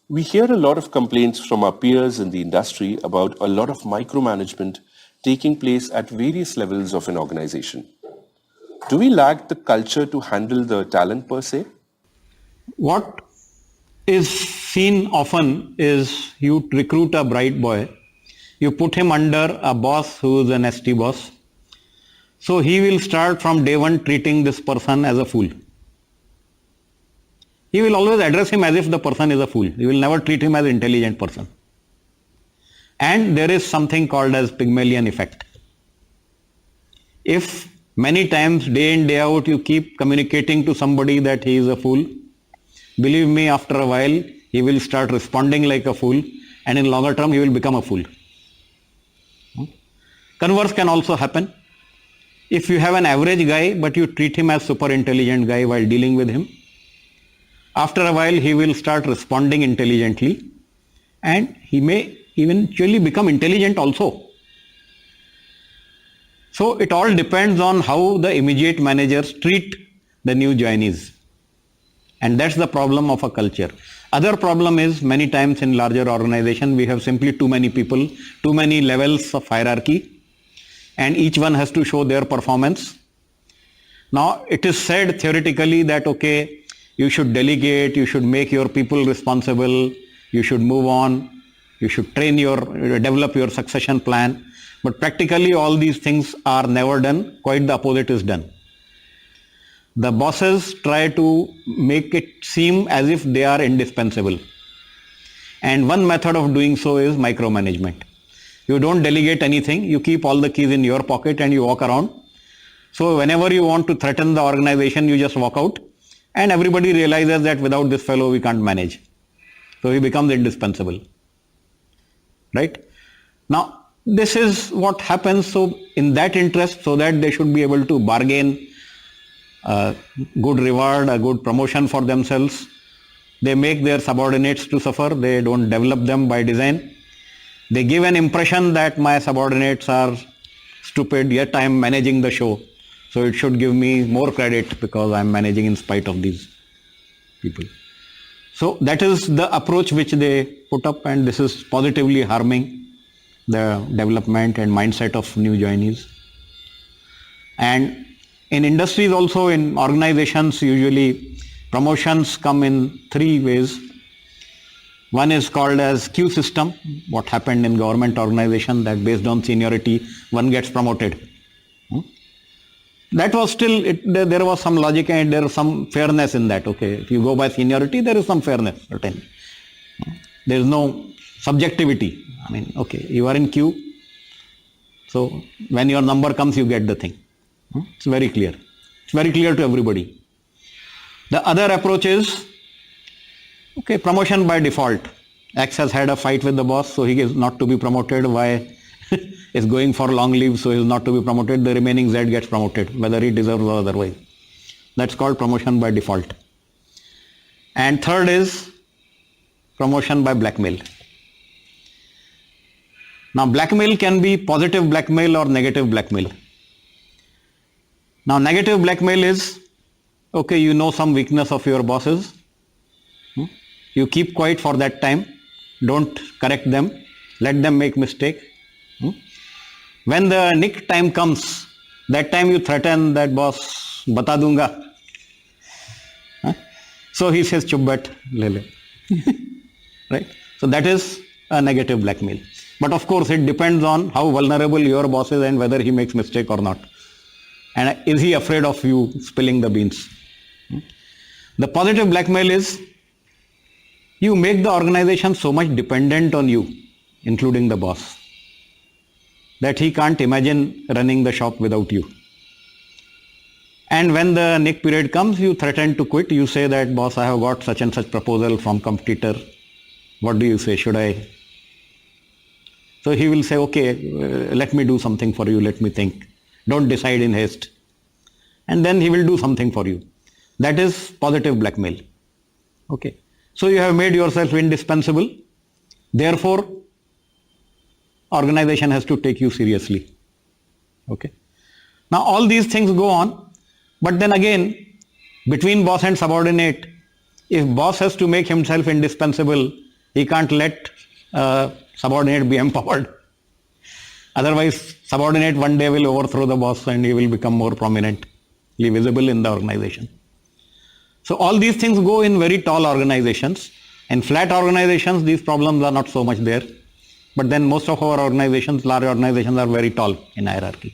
We hear a lot of complaints from our peers in the industry about a lot of micromanagement taking place at various levels of an organization. Do we lack the culture to handle the talent per se? What is seen often is you recruit a bright boy, you put him under a boss who is an ST boss. So he will start from day one treating this person as a fool. He will always address him as if the person is a fool. He will never treat him as an intelligent person. And there is something called as Pygmalion effect. If many times, day in, day out, you keep communicating to somebody that he is a fool, believe me, after a while, he will start responding like a fool, and in longer term, he will become a fool. Converse can also happen. If you have an average guy, but you treat him as super intelligent guy while dealing with him, after a while, he will start responding intelligently, and he may eventually become intelligent also. So it all depends on how the immediate managers treat the new joinees. And that's the problem of a culture. Other problem is many times in larger organization, we have simply too many people, too many levels of hierarchy, and each one has to show their performance. Now it is said theoretically that okay, you should delegate, you should make your people responsible, you should move on, you should develop your succession plan. But practically all these things are never done, quite the opposite is done. The bosses try to make it seem as if they are indispensable. And one method of doing so is micromanagement. You don't delegate anything, you keep all the keys in your pocket and you walk around. So whenever you want to threaten the organization, you just walk out. And everybody realizes that without this fellow we can't manage. So he becomes indispensable. Right? Now, this is what happens. So in that interest, so that they should be able to bargain a good reward, a good promotion for themselves, they make their subordinates to suffer. They don't develop them by design. They give an impression that my subordinates are stupid, yet I am managing the show. So it should give me more credit because I am managing in spite of these people. So that is the approach which they put up, and this is positively harming the development and mindset of new joinees. And in industries also, in organizations, usually promotions come in three ways. One is called as queue system, what happened in government organization, that based on seniority, one gets promoted. That was still, there was some logic and there was some fairness in that. Okay, if you go by seniority, there is some fairness, certainly. There is no subjectivity. I mean, okay, you are in queue, so when your number comes, you get the thing. It's very clear. It's very clear to everybody. The other approach is, okay, promotion by default. X has had a fight with the boss, so he is not to be promoted. Y is going for long leave, so he is not to be promoted. The remaining Z gets promoted, whether he deserves or otherwise. That's called promotion by default. And third is promotion by blackmail. Now blackmail can be positive blackmail or negative blackmail. Now negative blackmail is, okay, you know some weakness of your bosses. You keep quiet for that time. Don't correct them. Let them make mistake. When the nick time comes, that time you threaten that boss, bata dunga. So he says, chup bat, le le. Right? So that is a negative blackmail. But of course it depends on how vulnerable your boss is and whether he makes mistake or not. And is he afraid of you spilling the beans? The positive blackmail is, you make the organization so much dependent on you, including the boss, that he can't imagine running the shop without you. And when the nick period comes, you threaten to quit. You say that, boss, I have got such and such proposal from competitor. What do you say? Should I? So he will say, okay, let me do something for you. Let me think. Don't decide in haste. And then he will do something for you. That is positive blackmail. Okay. So you have made yourself indispensable. Therefore, organization has to take you seriously. Okay. Now all these things go on, but then again, between boss and subordinate, if boss has to make himself indispensable, He can't let subordinate be empowered. Otherwise, subordinate one day will overthrow the boss and he will become more prominently visible in the organization. So all these things go in very tall organizations. In flat organizations, these problems are not so much there. But then most of our organizations, large organizations, are very tall in hierarchy.